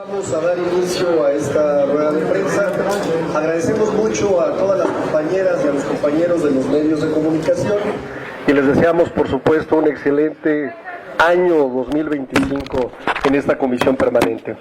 Vamos a dar inicio a esta rueda de prensa. Agradecemos mucho a todas las compañeras y a los compañeros de los medios de comunicación y les deseamos, por supuesto, un excelente año 2025 en esta comisión permanente.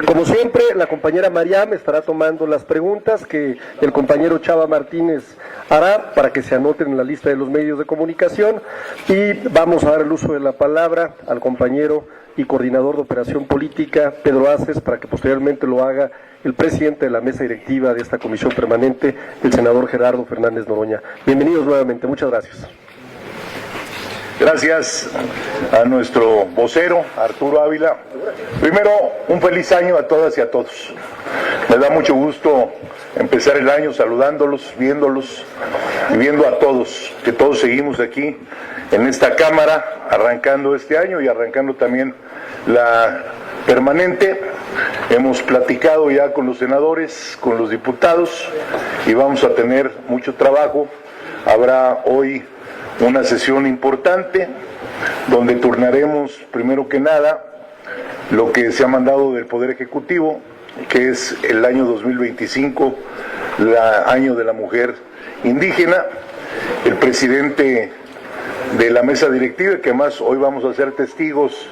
Como siempre, la compañera Mariam estará tomando las preguntas que el compañero Chava Martínez hará para que se anoten en la lista de los medios de comunicación, y vamos a dar el uso de la palabra al compañero y coordinador de operación política, Pedro Aces, para que posteriormente lo haga el presidente de la mesa directiva de esta comisión permanente, el senador Gerardo Fernández Noroña. Bienvenidos nuevamente, muchas gracias. Gracias a nuestro vocero, Arturo Ávila. Primero, un feliz año a todas y a todos. Me da mucho gusto empezar el año saludándolos, viéndolos y viendo a todos, que todos seguimos aquí en esta Cámara, arrancando este año y arrancando también la permanente. Hemos platicado ya con los senadores, con los diputados, y vamos a tener mucho trabajo. Habrá hoy una sesión importante donde turnaremos, primero que nada, lo que se ha mandado del Poder Ejecutivo, que es el año 2025, año de la mujer indígena. El presidente de la mesa directiva, que además hoy vamos a ser testigos,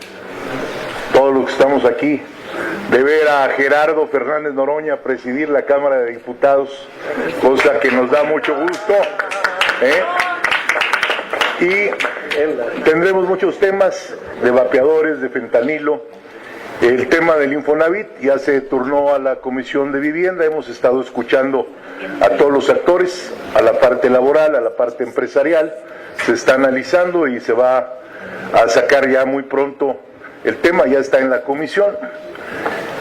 todos los que estamos aquí, de ver a Gerardo Fernández Noroña presidir la Cámara de Diputados, cosa que nos da mucho gusto, Y tendremos muchos temas de vapeadores, de fentanilo. El tema del Infonavit ya se turnó a la Comisión de Vivienda. Hemos estado escuchando a todos los actores, a la parte laboral, a la parte empresarial. Se está analizando y se va a sacar ya muy pronto el tema, ya está en la comisión.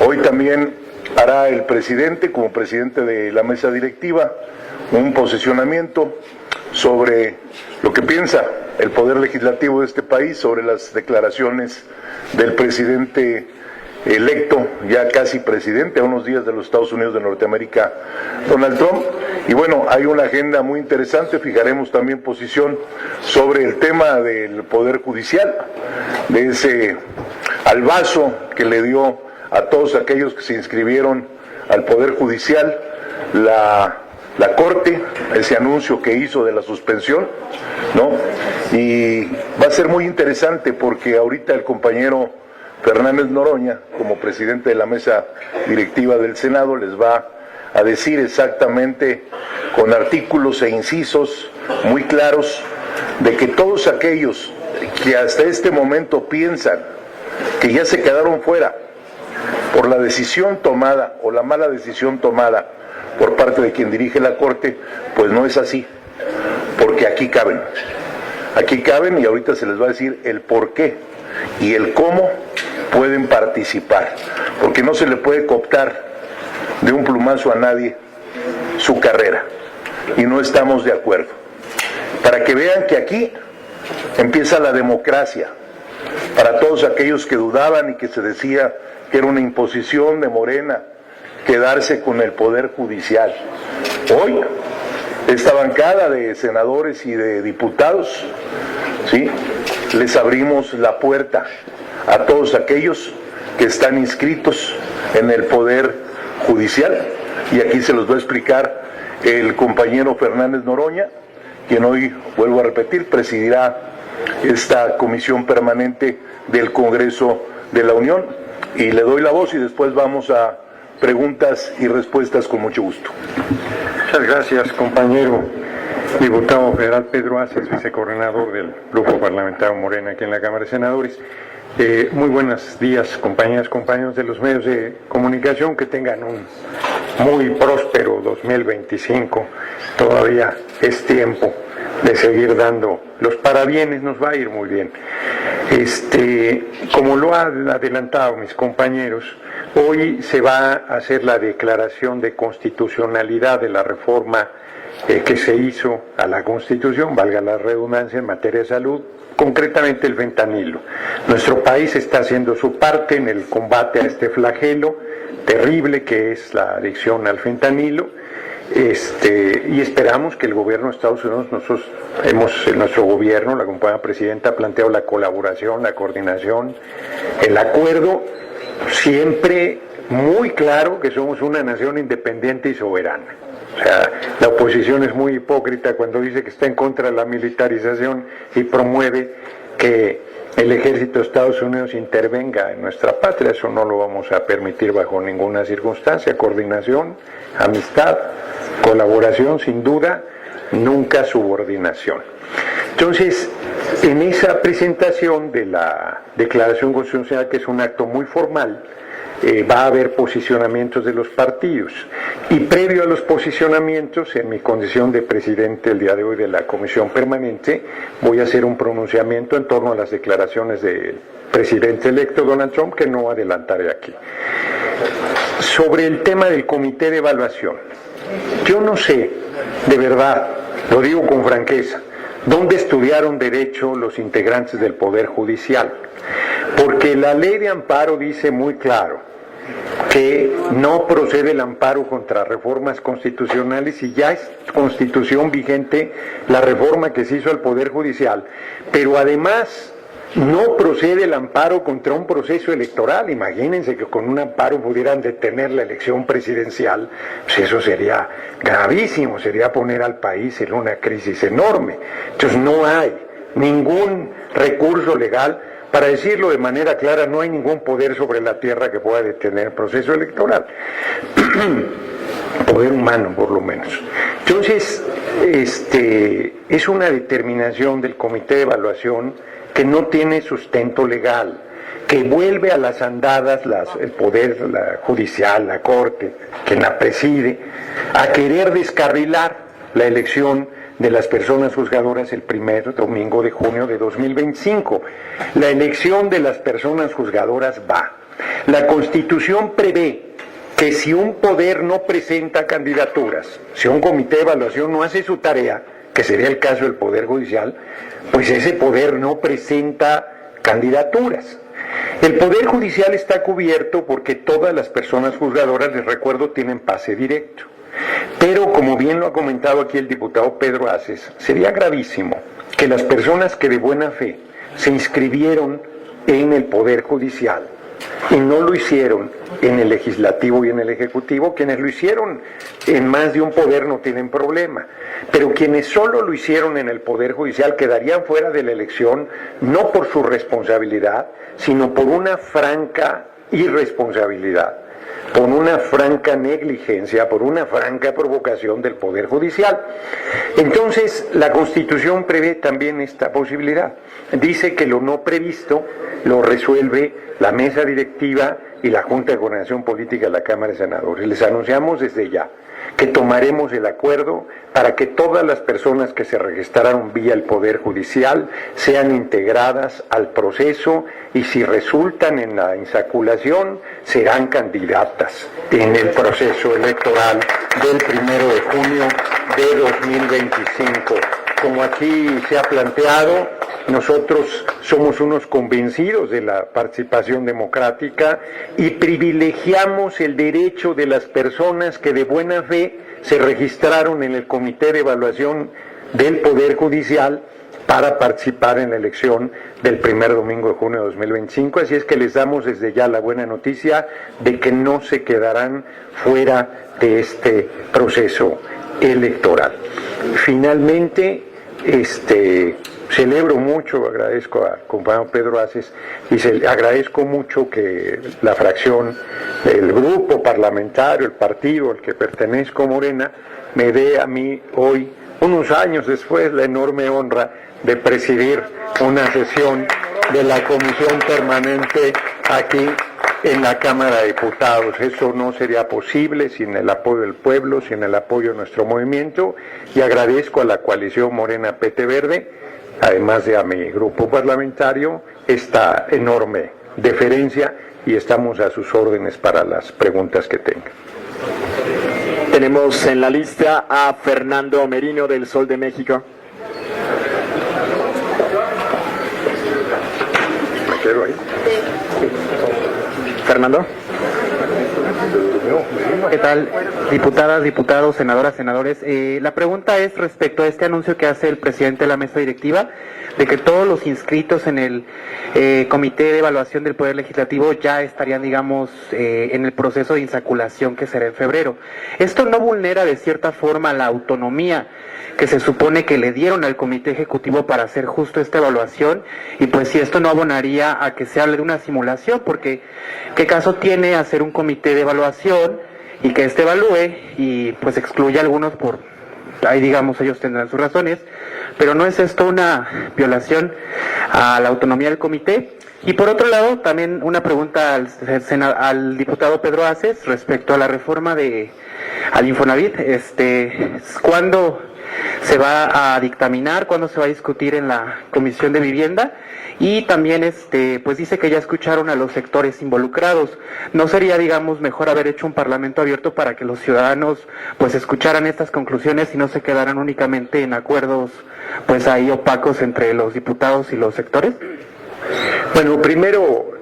Hoy también hará el presidente, como presidente de la mesa directiva, un posicionamiento sobre lo que piensa el Poder Legislativo de este país sobre las declaraciones del presidente electo, ya casi presidente, a unos días de los Estados Unidos de Norteamérica, Donald Trump. Y bueno, hay una agenda muy interesante. Fijaremos también posición sobre el tema del Poder Judicial, de ese albazo que le dio a todos aquellos que se inscribieron al Poder Judicial la Corte, ese anuncio que hizo de la suspensión, ¿no? Y va a ser muy interesante porque ahorita el compañero Fernández Noroña, como presidente de la mesa directiva del Senado, les va a decir exactamente, con artículos e incisos muy claros, de que todos aquellos que hasta este momento piensan que ya se quedaron fuera por la decisión tomada o la mala decisión tomada por parte de quien dirige la Corte, pues no es así, porque aquí caben y ahorita se les va a decir el por qué y el cómo pueden participar, porque no se le puede cooptar de un plumazo a nadie su carrera, y no estamos de acuerdo. Para que vean que aquí empieza la democracia, para todos aquellos que dudaban y que se decía que era una imposición de Morena quedarse con el Poder Judicial. Hoy, esta bancada de senadores y de diputados, ¿sí?, les abrimos la puerta a todos aquellos que están inscritos en el Poder Judicial, y aquí se los va a explicar el compañero Fernández Noroña, quien hoy, vuelvo a repetir, presidirá esta comisión permanente del Congreso de la Unión, y le doy la voz y después vamos a preguntas y respuestas con mucho gusto. Muchas gracias, compañero diputado federal Pedro Aces, vicecoordinador del Grupo Parlamentario Morena aquí en la Cámara de Senadores. Muy buenos días, compañeras, compañeros de los medios de comunicación, que tengan un muy próspero 2025. Todavía es tiempo de seguir dando los parabienes, nos va a ir muy bien. Como lo han adelantado mis compañeros, hoy se va a hacer la declaración de constitucionalidad de la reforma que se hizo a la Constitución, valga la redundancia, en materia de salud, concretamente el fentanilo. Nuestro país está haciendo su parte en el combate a este flagelo terrible que es la adicción al fentanilo, y esperamos que el gobierno de Estados Unidos, nuestro gobierno, la compañera presidenta ha planteado la colaboración, la coordinación, el acuerdo, siempre muy claro que somos una nación independiente y soberana. O sea, la oposición es muy hipócrita cuando dice que está en contra de la militarización y promueve que el ejército de Estados Unidos intervenga en nuestra patria. Eso no lo vamos a permitir bajo ninguna circunstancia. Coordinación, amistad, colaboración, sin duda, nunca subordinación. Entonces, en esa presentación de la Declaración Constitucional, que es un acto muy formal, va a haber posicionamientos de los partidos. Y previo a los posicionamientos, en mi condición de presidente el día de hoy de la Comisión Permanente, voy a hacer un pronunciamiento en torno a las declaraciones del presidente electo Donald Trump, que no adelantaré aquí. Sobre el tema del comité de evaluación, yo no sé, de verdad, lo digo con franqueza, dónde estudiaron derecho los integrantes del Poder Judicial, porque la ley de amparo dice muy claro que no procede el amparo contra reformas constitucionales y ya es constitución vigente la reforma que se hizo al Poder Judicial, pero además no procede el amparo contra un proceso electoral. Imagínense que con un amparo pudieran detener la elección presidencial, pues eso sería gravísimo, sería poner al país en una crisis enorme. Entonces no hay ningún recurso legal. Para decirlo de manera clara, no hay ningún poder sobre la tierra que pueda detener el proceso electoral. Poder humano, por lo menos. Entonces, es una determinación del Comité de Evaluación que no tiene sustento legal, que vuelve a las andadas el Poder Judicial, la Corte, quien la preside, a querer descarrilar la elección de las personas juzgadoras el primer domingo de junio de 2025. La elección de las personas juzgadoras va. La Constitución prevé que si un poder no presenta candidaturas, si un comité de evaluación no hace su tarea, que sería el caso del Poder Judicial, pues ese poder no presenta candidaturas. El Poder Judicial está cubierto porque todas las personas juzgadoras, les recuerdo, tienen pase directo. Pero, como bien lo ha comentado aquí el diputado Pedro Aces, sería gravísimo que las personas que de buena fe se inscribieron en el Poder Judicial y no lo hicieron en el Legislativo y en el Ejecutivo, quienes lo hicieron en más de un poder no tienen problema, pero quienes solo lo hicieron en el Poder Judicial quedarían fuera de la elección, no por su responsabilidad, sino por una franca irresponsabilidad, por una franca negligencia, por una franca provocación del Poder Judicial. Entonces, la Constitución prevé también esta posibilidad. Dice que lo no previsto lo resuelve la mesa directiva y la Junta de Coordinación Política de la Cámara de Senadores. Les anunciamos desde ya que tomaremos el acuerdo para que todas las personas que se registraron vía el Poder Judicial sean integradas al proceso y si resultan en la insaculación serán candidatas en el proceso electoral del 1 de junio de 2025. Como aquí se ha planteado, nosotros somos unos convencidos de la participación democrática y privilegiamos el derecho de las personas que de buena fe se registraron en el Comité de Evaluación del Poder Judicial para participar en la elección del primer domingo de junio de 2025. Así es que les damos desde ya la buena noticia de que no se quedarán fuera de este proceso electoral. Finalmente, celebro mucho, agradezco al compañero Pedro Aces y agradezco mucho que la fracción, el grupo parlamentario, el partido al que pertenezco, Morena, me dé a mí hoy, unos años después, la enorme honra de presidir una sesión de la Comisión Permanente aquí en la Cámara de Diputados. Eso no sería posible sin el apoyo del pueblo, sin el apoyo de nuestro movimiento, y agradezco a la coalición Morena PT Verde, además de a mi grupo parlamentario, esta enorme deferencia y estamos a sus órdenes para las preguntas que tengan. Tenemos en la lista a Fernando Merino del Sol de México. ¿Me quedo ahí? Fernando. ¿Qué tal? Diputadas, diputados, senadoras, senadores. La pregunta es respecto a este anuncio que hace el presidente de la mesa directiva de que todos los inscritos en el Comité de Evaluación del Poder Legislativo ya estarían, digamos, en el proceso de insaculación que será en febrero. ¿Esto no vulnera de cierta forma la autonomía que se supone que le dieron al Comité Ejecutivo para hacer justo esta evaluación? Y pues si esto no abonaría a que se hable de una simulación, porque ¿qué caso tiene hacer un comité de evaluación y que éste evalúe y pues excluya a algunos por... ahí digamos ellos tendrán sus razones, pero ¿no es esto una violación a la autonomía del comité? Y por otro lado, también una pregunta al diputado Pedro Aces respecto a la reforma al Infonavit. ¿Cuándo se va a dictaminar? ¿Cuándo se va a discutir en la Comisión de Vivienda? Y también pues dice que ya escucharon a los sectores involucrados. ¿No sería, digamos, mejor haber hecho un parlamento abierto para que los ciudadanos pues escucharan estas conclusiones y no se quedaran únicamente en acuerdos pues ahí opacos entre los diputados y los sectores? Bueno, primero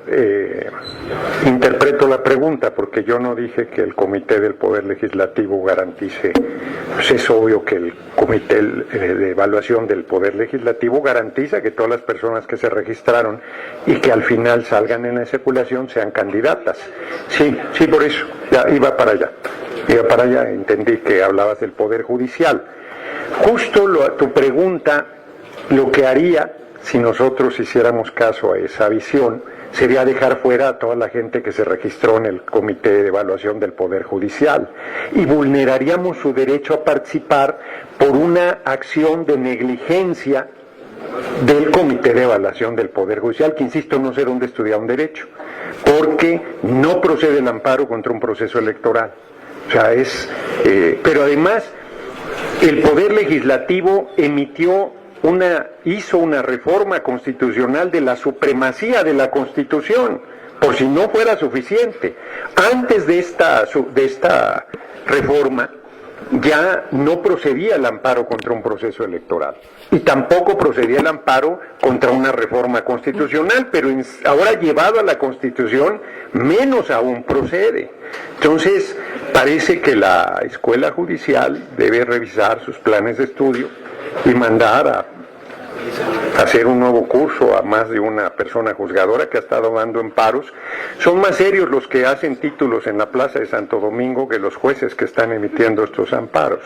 interpreto la pregunta, porque yo no dije que el Comité del Poder Legislativo garantice. Pues es obvio que el Comité de Evaluación del Poder Legislativo garantiza que todas las personas que se registraron y que al final salgan en la insaculación sean candidatas. Sí, por eso, ya iba para allá, entendí que hablabas del Poder Judicial. Justo tu pregunta, lo que haría, si nosotros hiciéramos caso a esa visión, sería dejar fuera a toda la gente que se registró en el Comité de Evaluación del Poder Judicial y vulneraríamos su derecho a participar por una acción de negligencia del Comité de Evaluación del Poder Judicial, que insisto, no sé dónde estudiaron derecho, porque no procede el amparo contra un proceso electoral. O sea, pero además el Poder Legislativo hizo una reforma constitucional de la supremacía de la Constitución, por si no fuera suficiente. Antes de esta reforma ya no procedía el amparo contra un proceso electoral y tampoco procedía el amparo contra una reforma constitucional, pero ahora llevado a la Constitución menos aún procede. Entonces parece que la Escuela Judicial debe revisar sus planes de estudio y mandar a hacer un nuevo curso a más de una persona juzgadora que ha estado dando amparos. Son más serios los que hacen títulos en la Plaza de Santo Domingo que los jueces que están emitiendo estos amparos.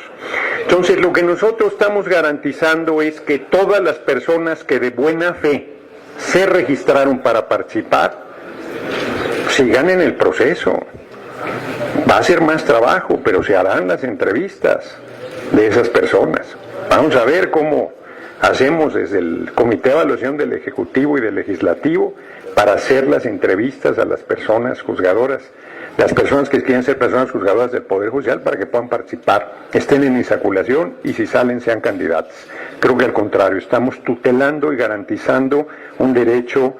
Entonces, lo que nosotros estamos garantizando es que todas las personas que de buena fe se registraron para participar sigan en el proceso. Va a ser más trabajo, pero se harán las entrevistas de esas personas. Vamos a ver cómo hacemos desde el Comité de Evaluación del Ejecutivo y del Legislativo para hacer las entrevistas a las personas juzgadoras, las personas que quieren ser personas juzgadoras del Poder Judicial, para que puedan participar, estén en insaculación y si salen sean candidatos. Creo que al contrario, estamos tutelando y garantizando un derecho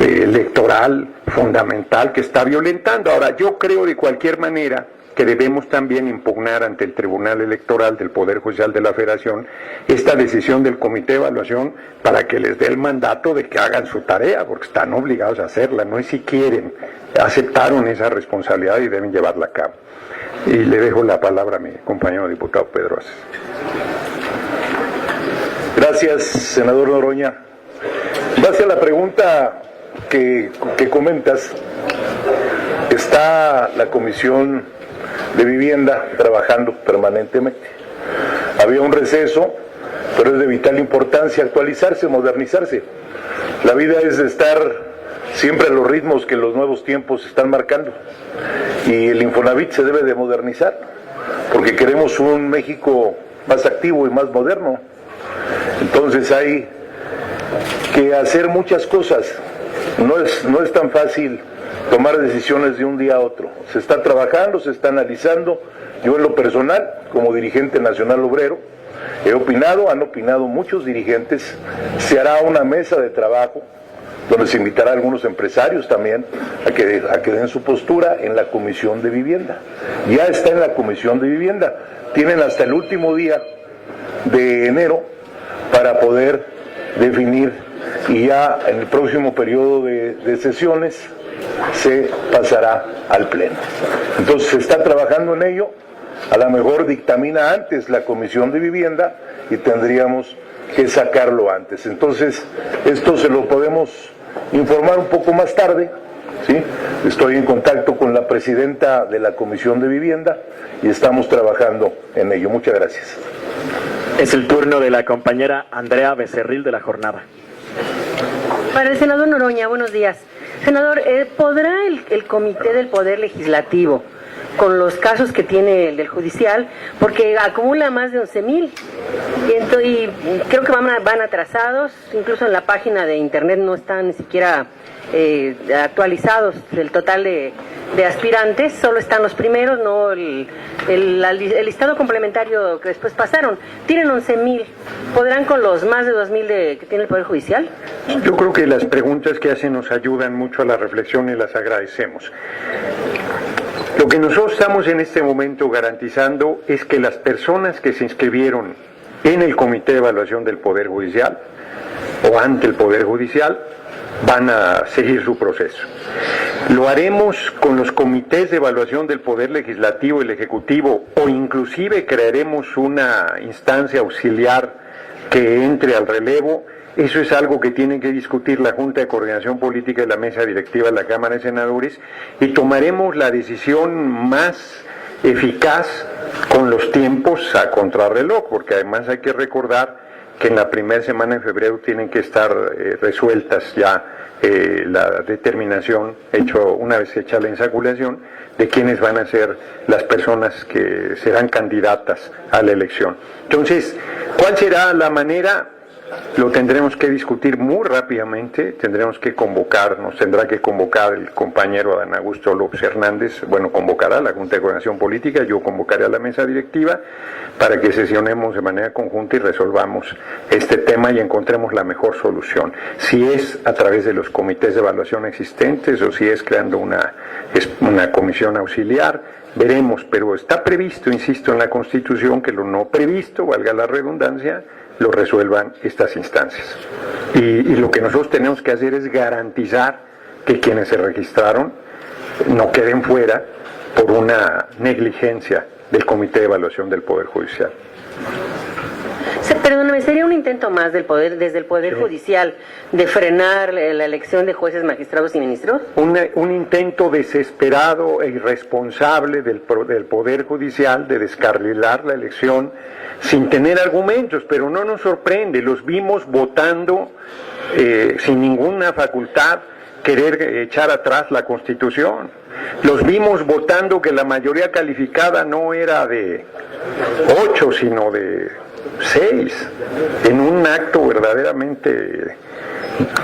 electoral fundamental que está violentando. Ahora, yo creo de cualquier manera que debemos también impugnar ante el Tribunal Electoral del Poder Judicial de la Federación esta decisión del Comité de Evaluación para que les dé el mandato de que hagan su tarea, porque están obligados a hacerla, no es si quieren, aceptaron esa responsabilidad y deben llevarla a cabo. Y le dejo la palabra a mi compañero diputado Pedro Aces. Gracias, senador Noroña. Base a la pregunta que comentas, está la Comisión de Vivienda trabajando permanentemente. Había un receso, pero es de vital importancia actualizarse, modernizarse. La vida es de estar siempre a los ritmos que los nuevos tiempos están marcando, y el Infonavit se debe de modernizar, porque queremos un México más activo y más moderno. Entonces hay que hacer muchas cosas. No es tan fácil tomar decisiones de un día a otro. Se está trabajando, se está analizando. Yo en lo personal, como dirigente nacional obrero, han opinado muchos dirigentes. Se hará una mesa de trabajo donde se invitará a algunos empresarios también a que den su postura en la Comisión de Vivienda. Ya está en la Comisión de Vivienda. Tienen hasta el último día de enero para poder definir, y ya en el próximo periodo de sesiones se pasará al Pleno. Entonces se está trabajando en ello. A lo mejor dictamina antes la Comisión de Vivienda y tendríamos que sacarlo antes. Entonces, esto se lo podemos informar un poco más tarde, ¿sí? Estoy en contacto con la presidenta de la Comisión de Vivienda y estamos trabajando en ello. Muchas gracias. Es el turno de la compañera Andrea Becerril de La Jornada. Para el senador Noroña, buenos días. Senador, ¿podrá el Comité del Poder Legislativo, con los casos que tiene el del judicial, porque acumula más de 11,000 y creo que van atrasados, incluso en la página de internet no están ni siquiera actualizados el total de aspirantes, solo están los primeros, no el listado complementario que después pasaron. Tienen 11,000, ¿podrán con los más de 2,000 que tiene el Poder Judicial? Yo creo que las preguntas que hacen nos ayudan mucho a la reflexión y las agradecemos. Lo que nosotros estamos en este momento garantizando es que las personas que se inscribieron en el Comité de Evaluación del Poder Judicial o ante el Poder Judicial van a seguir su proceso. Lo haremos con los comités de evaluación del Poder Legislativo y el Ejecutivo, o inclusive crearemos una instancia auxiliar que entre al relevo. Eso es algo que tiene que discutir la Junta de Coordinación Política y la Mesa Directiva de la Cámara de Senadores, y tomaremos la decisión más eficaz con los tiempos a contrarreloj, porque además hay que recordar que en la primera semana de febrero tienen que estar resueltas ya la determinación, una vez hecha la insaculación, de quiénes van a ser las personas que serán candidatas a la elección. Entonces, ¿cuál será la manera? Lo tendremos que discutir muy rápidamente, tendremos que nos tendrá que convocar el compañero Adán Augusto López Hernández, convocará a la Junta de Coordinación Política, yo convocaré a la mesa directiva para que sesionemos de manera conjunta y resolvamos este tema y encontremos la mejor solución. Si es a través de los comités de evaluación existentes o si es creando una comisión auxiliar, veremos, pero está previsto, insisto, en la Constitución que lo no previsto, valga la redundancia, lo resuelvan estas instancias. Y lo que nosotros tenemos que hacer es garantizar que quienes se registraron no queden fuera por una negligencia del Comité de Evaluación del Poder Judicial. Perdóname, ¿sería un intento más desde el Poder Judicial de frenar la elección de jueces, magistrados y ministros? Un intento desesperado e irresponsable del Poder Judicial de descarrilar la elección sin tener argumentos, pero no nos sorprende, los vimos votando sin ninguna facultad querer echar atrás la Constitución. Los vimos votando que la mayoría calificada no era de 8, sino de 6, en un acto verdaderamente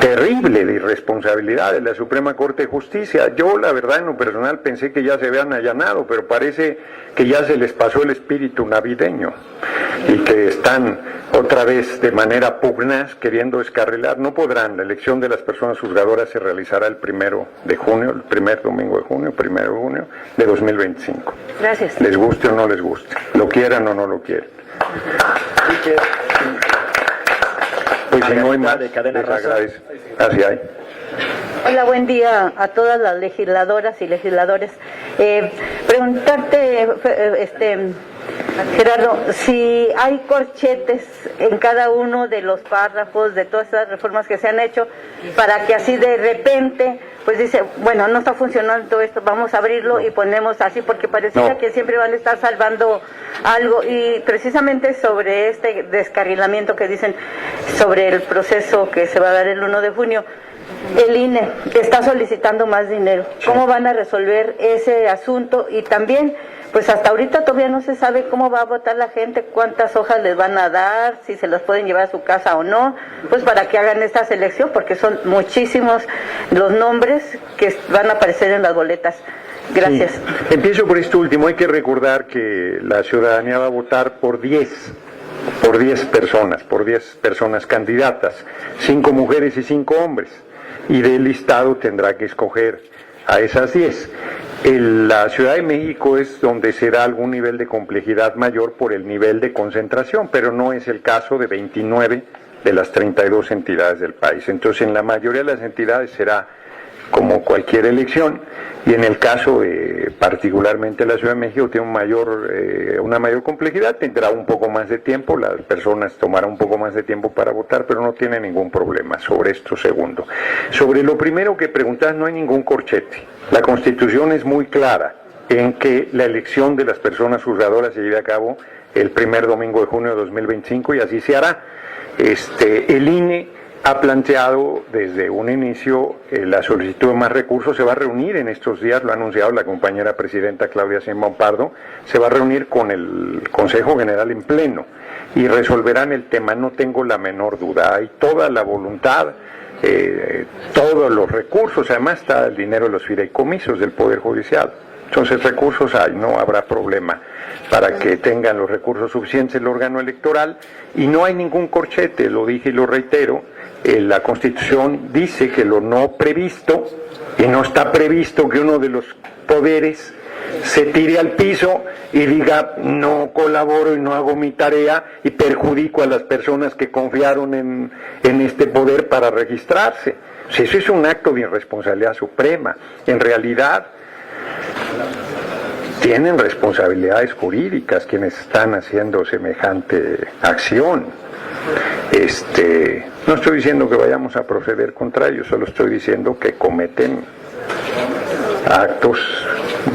terrible de irresponsabilidad de la Suprema Corte de Justicia. Yo, la verdad, en lo personal pensé que ya se habían allanado, pero parece que ya se les pasó el espíritu navideño y que están otra vez de manera pugnaz queriendo descarrilar. No podrán, la elección de las personas juzgadoras se realizará el 1 de junio, el primer domingo de junio, 1 de junio de 2025. Gracias. Les guste o no les guste, lo quieran o no lo quieran. Pues si no hay más, les agradezco. Así hay. Hola, buen día a todas las legisladoras y legisladores. Preguntarte, Gerardo, si hay corchetes en cada uno de los párrafos de todas estas reformas que se han hecho, para que así de repente, pues dice, bueno, no está funcionando todo esto, vamos a abrirlo y ponemos así, porque pareciera que siempre van a estar salvando algo. Y precisamente sobre este descarrilamiento que dicen sobre el proceso que se va a dar el 1 de junio, el INE está solicitando más dinero. ¿Cómo van a resolver ese asunto? Y también, pues hasta ahorita todavía no se sabe cómo va a votar la gente, cuántas hojas les van a dar, si se las pueden llevar a su casa o no, pues para que hagan esta selección, porque son muchísimos los nombres que van a aparecer en las boletas. Gracias. Sí. Empiezo por esto último. Hay que recordar que la ciudadanía va a votar por 10 personas candidatas, 5 mujeres y 5 hombres, y del listado tendrá que escoger a esas 10. La Ciudad de México es donde se da algún nivel de complejidad mayor por el nivel de concentración, pero no es el caso de 29 de las 32 entidades del país. Entonces, en la mayoría de las entidades será como cualquier elección, y en el caso de particularmente la Ciudad de México tiene una mayor complejidad, tendrá un poco más de tiempo, las personas tomarán un poco más de tiempo para votar, pero no tiene ningún problema sobre esto segundo. Sobre lo primero que preguntas, no hay ningún corchete. La Constitución es muy clara en que la elección de las personas juzgadoras se lleve a cabo el primer domingo de junio de 2025 y así se hará. El INE ha planteado desde un inicio la solicitud de más recursos, se va a reunir en estos días, lo ha anunciado la compañera presidenta Claudia Sheinbaum Pardo, se va a reunir con el Consejo General en pleno y resolverán el tema, no tengo la menor duda, hay toda la voluntad, todos los recursos, además está el dinero de los fideicomisos del Poder Judicial, entonces recursos hay, no habrá problema para que tengan los recursos suficientes el órgano electoral y no hay ningún corchete, lo dije y lo reitero. La Constitución dice que lo no previsto, y no está previsto que uno de los poderes se tire al piso y diga no colaboro y no hago mi tarea y perjudico a las personas que confiaron en este poder para registrarse. O sea, eso es un acto de irresponsabilidad suprema. En realidad tienen responsabilidades jurídicas quienes están haciendo semejante acción. No estoy diciendo que vayamos a proceder contra ellos, solo estoy diciendo que cometen actos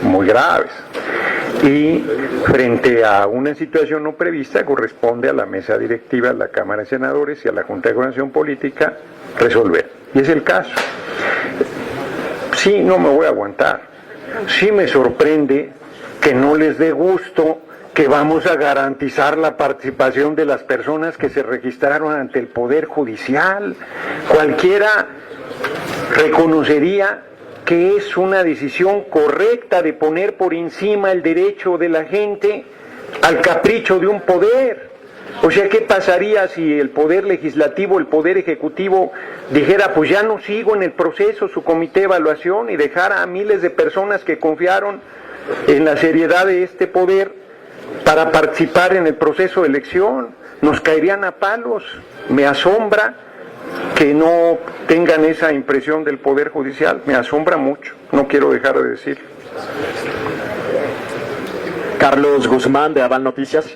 muy graves. Y frente a una situación no prevista, corresponde a la mesa directiva, a la Cámara de Senadores y a la Junta de Coordinación Política resolver. Y es el caso. Sí, no me voy a aguantar. Sí me sorprende que no les dé gusto que vamos a garantizar la participación de las personas que se registraron ante el Poder Judicial. Cualquiera reconocería que es una decisión correcta de poner por encima el derecho de la gente al capricho de un poder. O sea, ¿qué pasaría si el Poder Legislativo, el Poder Ejecutivo dijera, pues ya no sigo en el proceso, su comité de evaluación, y dejara a miles de personas que confiaron en la seriedad de este poder para participar en el proceso de elección? Nos caerían a palos. Me asombra que no tengan esa impresión del Poder Judicial, me asombra mucho, no quiero dejar de decir. Carlos Guzmán, de Aval Noticias.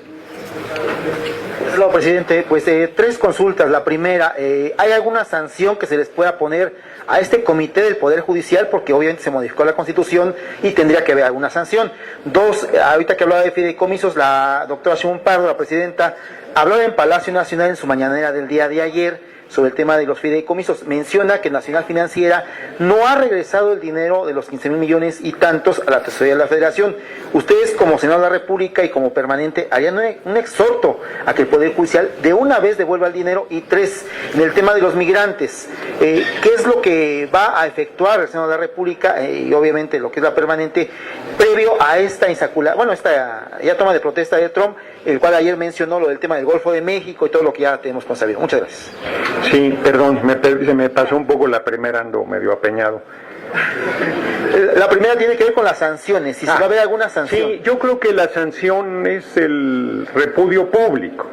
Hola, presidente. Pues 3 consultas. La primera, ¿hay alguna sanción que se les pueda poner a este comité del Poder Judicial? Porque obviamente se modificó la Constitución y tendría que haber alguna sanción. 2, ahorita que hablaba de fideicomisos, la doctora Sheinbaum Pardo, la presidenta, habló en Palacio Nacional en su mañanera del día de ayer sobre el tema de los fideicomisos. Menciona que Nacional Financiera no ha regresado el dinero de los 15,000 millones y tantos a la tesorería de la Federación. Ustedes, como Senado de la República y como permanente, harían un exhorto a que el Poder Judicial de una vez devuelva el dinero. Y 3, en el tema de los migrantes, ¿qué es lo que va a efectuar el Senado de la República y obviamente lo que es la permanente previo a esta esta ya toma de protesta de Trump, el cual ayer mencionó lo del tema del Golfo de México y todo lo que ya tenemos consabido? Muchas gracias. Sí, perdón, se me pasó un poco la primera, ando medio apeñado. La primera tiene que ver con las sanciones, si se va a haber alguna sanción. Sí, yo creo que la sanción es el repudio público,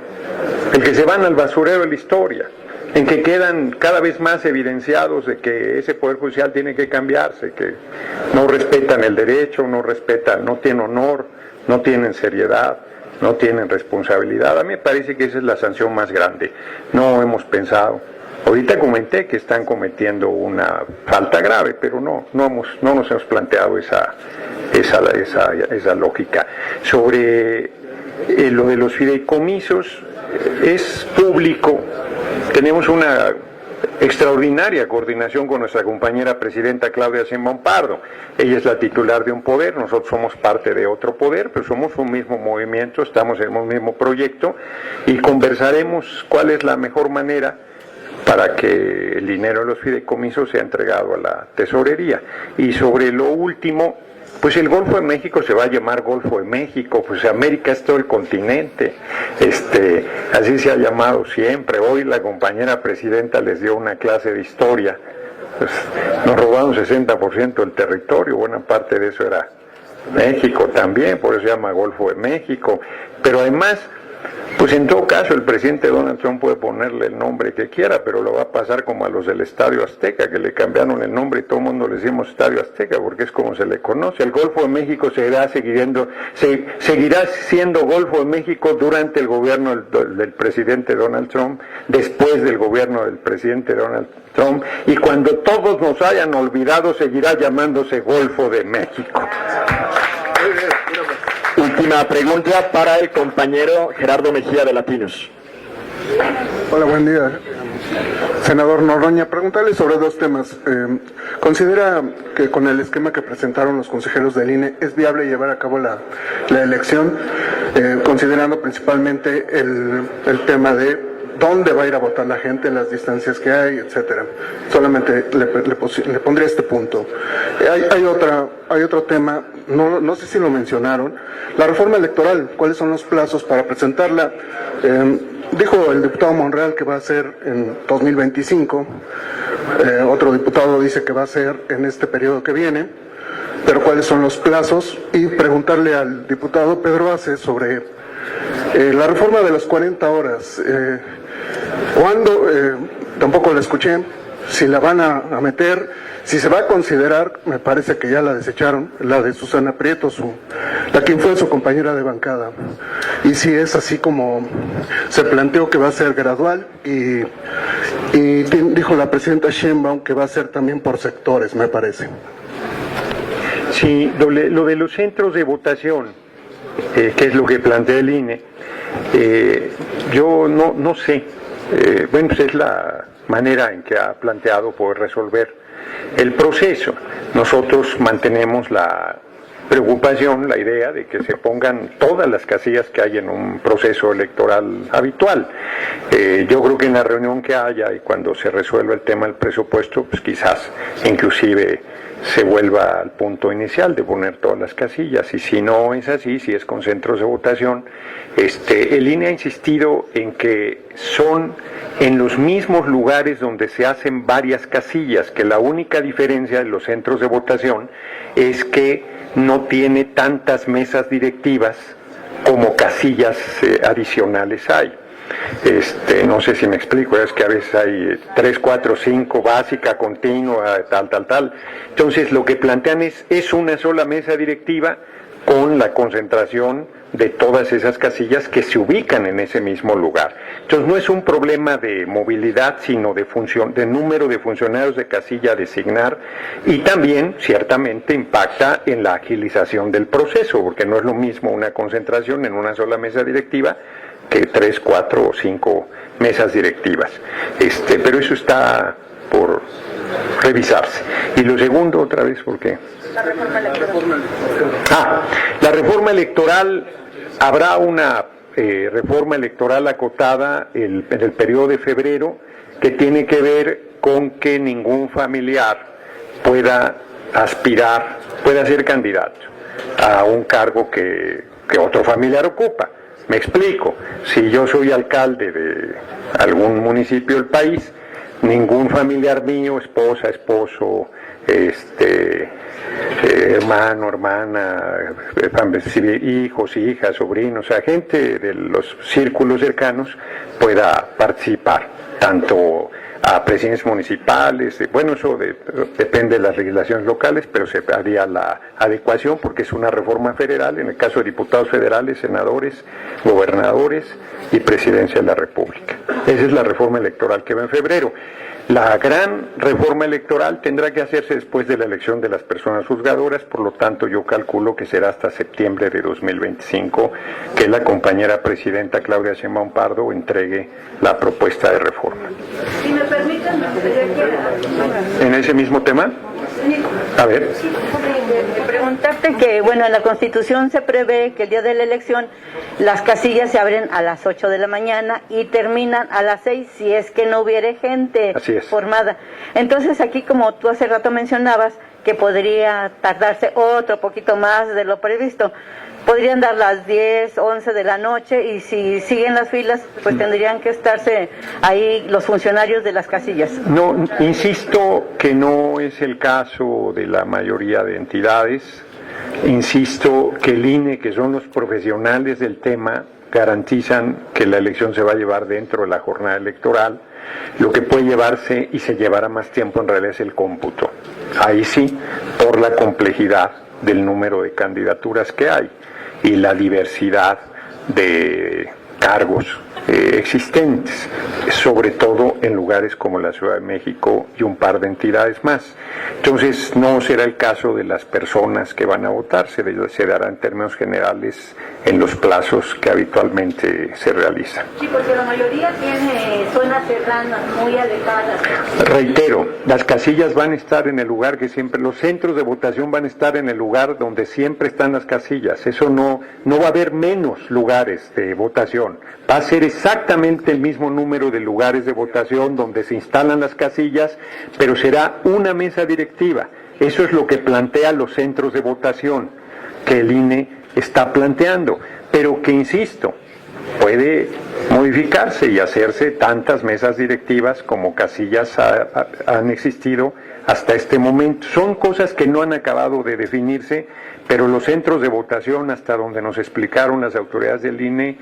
el que se van al basurero de la historia, en que quedan cada vez más evidenciados de que ese Poder Judicial tiene que cambiarse, que no respetan el derecho, no tienen honor, no tienen seriedad, no tienen responsabilidad. A mí me parece que esa es la sanción más grande. No hemos pensado. Ahorita comenté que están cometiendo una falta grave, pero no nos hemos planteado esa lógica. Sobre lo de los fideicomisos, es público. Tenemos una extraordinaria coordinación con nuestra compañera presidenta Claudia Sheinbaum Pardo. Ella es la titular de un poder, nosotros somos parte de otro poder, pero somos un mismo movimiento, estamos en un mismo proyecto y conversaremos cuál es la mejor manera para que el dinero de los fideicomisos sea entregado a la tesorería. Y sobre lo último, pues el Golfo de México se va a llamar Golfo de México, pues América es todo el continente, así se ha llamado siempre. Hoy la compañera presidenta les dio una clase de historia, pues nos robaron 60% del territorio, buena parte de eso era México también, por eso se llama Golfo de México, pero además pues en todo caso el presidente Donald Trump puede ponerle el nombre que quiera, pero lo va a pasar como a los del Estadio Azteca, que le cambiaron el nombre y todo el mundo le decimos Estadio Azteca porque es como se le conoce. El Golfo de México seguirá siendo Golfo de México durante el gobierno del presidente Donald Trump, después del gobierno del presidente Donald Trump, y cuando todos nos hayan olvidado seguirá llamándose Golfo de México. Última pregunta para el compañero Gerardo Mejía de Latinos. Hola, buen día. Senador Noroña, preguntarle sobre dos temas. ¿Considera que con el esquema que presentaron los consejeros del INE es viable llevar a cabo la elección, considerando principalmente el tema de dónde va a ir a votar la gente, las distancias que hay, etcétera? Solamente le pondría este punto. Hay otro tema, no sé si lo mencionaron, la reforma electoral. ¿Cuáles son los plazos para presentarla? Dijo el diputado Monreal que va a ser en 2025, otro diputado dice que va a ser en este periodo que viene, pero ¿cuáles son los plazos? Y preguntarle al diputado Pedro Ace sobre la reforma de las 40 horas. ¿Cuándo? Tampoco la escuché. Si la van a meter, si se va a considerar, me parece que ya la desecharon, la de Susana Prieto, la quien fue su compañera de bancada. Y si es así como se planteó que va a ser gradual, y dijo la presidenta Sheinbaum que va a ser también por sectores, me parece. Sí, lo de los centros de votación, que es lo que plantea el INE, yo no sé, bueno, pues es la manera en que ha planteado poder resolver el proceso. Nosotros mantenemos la preocupación, la idea de que se pongan todas las casillas que hay en un proceso electoral habitual. Yo creo que en la reunión que haya y cuando se resuelva el tema del presupuesto, pues quizás inclusive se vuelva al punto inicial de poner todas las casillas, y si no es así, si es con centros de votación, el INE ha insistido en que son en los mismos lugares donde se hacen varias casillas, que la única diferencia de los centros de votación es que no tiene tantas mesas directivas como casillas adicionales hay. No sé si me explico, es que a veces hay 3, 4, 5, básica, continua, tal. Entonces lo que plantean es una sola mesa directiva con la concentración de todas esas casillas que se ubican en ese mismo lugar. Entonces no es un problema de movilidad, sino de número de funcionarios de casilla a designar, y también ciertamente impacta en la agilización del proceso, porque no es lo mismo una concentración en una sola mesa directiva que 3, 4 o 5 mesas directivas. Pero eso está por revisarse. Y lo segundo, otra vez, ¿por qué? La reforma electoral. La reforma electoral, habrá una reforma electoral acotada en el periodo de febrero, que tiene que ver con que ningún familiar pueda aspirar, pueda ser candidato a un cargo que otro familiar ocupa. Me explico, si yo soy alcalde de algún municipio del país, ningún familiar mío, esposa, esposo, hermano, hermana, hijos, hijas, sobrinos, o sea, gente de los círculos cercanos pueda participar, tanto a presidencias municipales, bueno, eso depende de las legislaciones locales, pero se haría la adecuación porque es una reforma federal, en el caso de diputados federales, senadores, gobernadores y presidencia de la República. Esa es la reforma electoral que va en febrero. La gran reforma electoral tendrá que hacerse después de la elección de las personas juzgadoras, por lo tanto yo calculo que será hasta septiembre de 2025 que la compañera presidenta Claudia Sheinbaum Pardo entregue la propuesta de reforma. Si me permiten, me gustaría que... ¿En ese mismo tema? A ver. Preguntarte que, bueno, en la Constitución se prevé que el día de la elección las casillas se abren a las 8 de la mañana y terminan a las 6 si es que no hubiere gente formada. Entonces aquí, como tú hace rato mencionabas, que podría tardarse otro poquito más de lo previsto, podrían dar las 10, 11 de la noche, y si siguen las filas, pues tendrían que estarse ahí los funcionarios de las casillas. No, insisto que no es el caso de la mayoría de entidades. Insisto que el INE, que son los profesionales del tema, garantizan que la elección se va a llevar dentro de la jornada electoral. Lo que puede llevarse y se llevará más tiempo en realidad es el cómputo. Ahí sí, por la complejidad del número de candidaturas que hay y la diversidad de cargos existentes, sobre todo en lugares como la Ciudad de México y un par de entidades más. Entonces no será el caso de las personas que van a votar, se dará en términos generales en los plazos que habitualmente se realizan. Sí, porque la mayoría tiene zonas serranas muy alejadas. Reitero, las casillas van a estar en el lugar que siempre, los centros de votación van a estar en el lugar donde siempre están las casillas. Eso no va a haber menos lugares de votación. Va a ser exactamente el mismo número de lugares de votación donde se instalan las casillas, pero será una mesa directiva. Eso es lo que plantea los centros de votación que el INE está planteando, pero que, insisto, puede modificarse y hacerse tantas mesas directivas como casillas han existido hasta este momento. Son cosas que no han acabado de definirse, pero los centros de votación, hasta donde nos explicaron las autoridades del INE,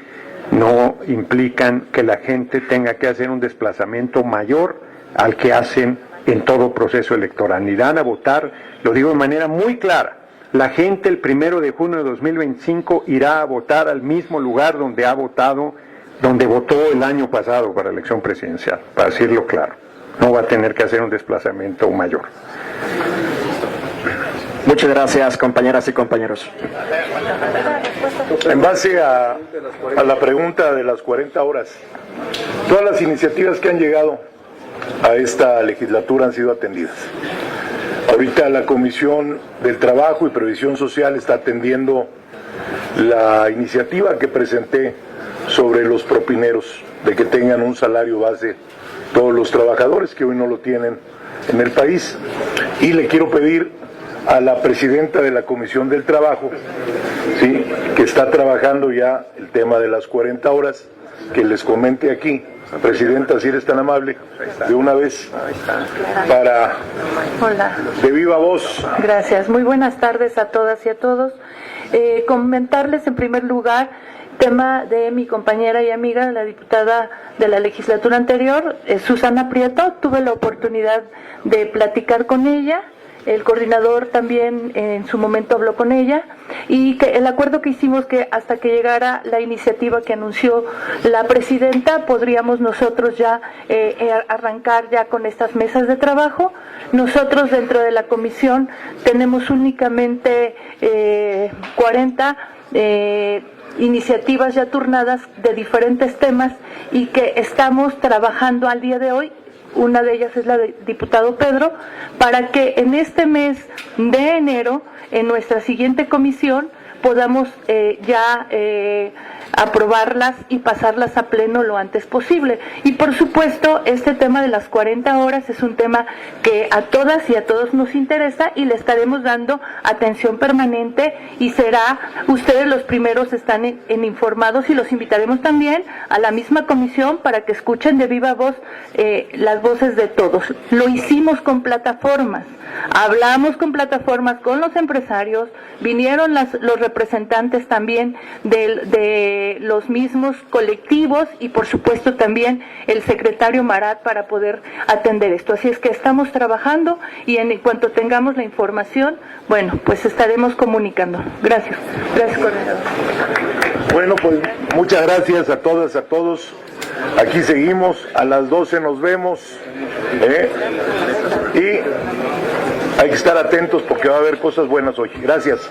no implican que la gente tenga que hacer un desplazamiento mayor al que hacen en todo proceso electoral. Irán a votar, lo digo de manera muy clara, la gente el 1 de junio de 2025 irá a votar al mismo lugar donde ha votado, donde votó el año pasado para la elección presidencial, para decirlo claro. No va a tener que hacer un desplazamiento mayor. Muchas gracias, compañeras y compañeros. En base a la pregunta de las 40 horas, todas las iniciativas que han llegado a esta legislatura han sido atendidas. Ahorita la Comisión del Trabajo y Previsión Social está atendiendo la iniciativa que presenté sobre los propineros, de que tengan un salario base todos los trabajadores que hoy no lo tienen en el país. Y le quiero pedir a la presidenta de la Comisión del Trabajo, ¿sí?, que está trabajando ya el tema de las 40 horas, que les comente aquí. Presidenta, si eres tan amable, de una vez, para Hola. De viva voz. Gracias. Muy buenas tardes a todas y a todos. Comentarles en primer lugar tema de mi compañera y amiga, la diputada de la legislatura anterior, Susana Prieto. Tuve la oportunidad de platicar con ella. El coordinador también en su momento habló con ella, y que el acuerdo que hicimos, que hasta que llegara la iniciativa que anunció la presidenta, podríamos nosotros ya arrancar ya con estas mesas de trabajo. Nosotros dentro de la comisión tenemos únicamente 40 iniciativas ya turnadas de diferentes temas y que estamos trabajando al día de hoy. Una de ellas es la del diputado Pedro, para que en este mes de enero, en nuestra siguiente comisión, podamos ya aprobarlas y pasarlas a pleno lo antes posible. Y por supuesto, este tema de las 40 horas es un tema que a todas y a todos nos interesa, y le estaremos dando atención permanente, y será, ustedes los primeros están en informados, y los invitaremos también a la misma comisión para que escuchen de viva voz las voces de todos. Lo hicimos con plataformas, hablamos con plataformas, con los empresarios, vinieron los representantes también de los mismos colectivos, y por supuesto también el secretario Marat, para poder atender esto. Así es que estamos trabajando, y en cuanto tengamos la información, bueno, pues estaremos comunicando. Gracias. Gracias, coordinador. Bueno, pues muchas gracias a todas, a todos. Aquí seguimos, a las 12 nos vemos, y hay que estar atentos porque va a haber cosas buenas hoy. Gracias.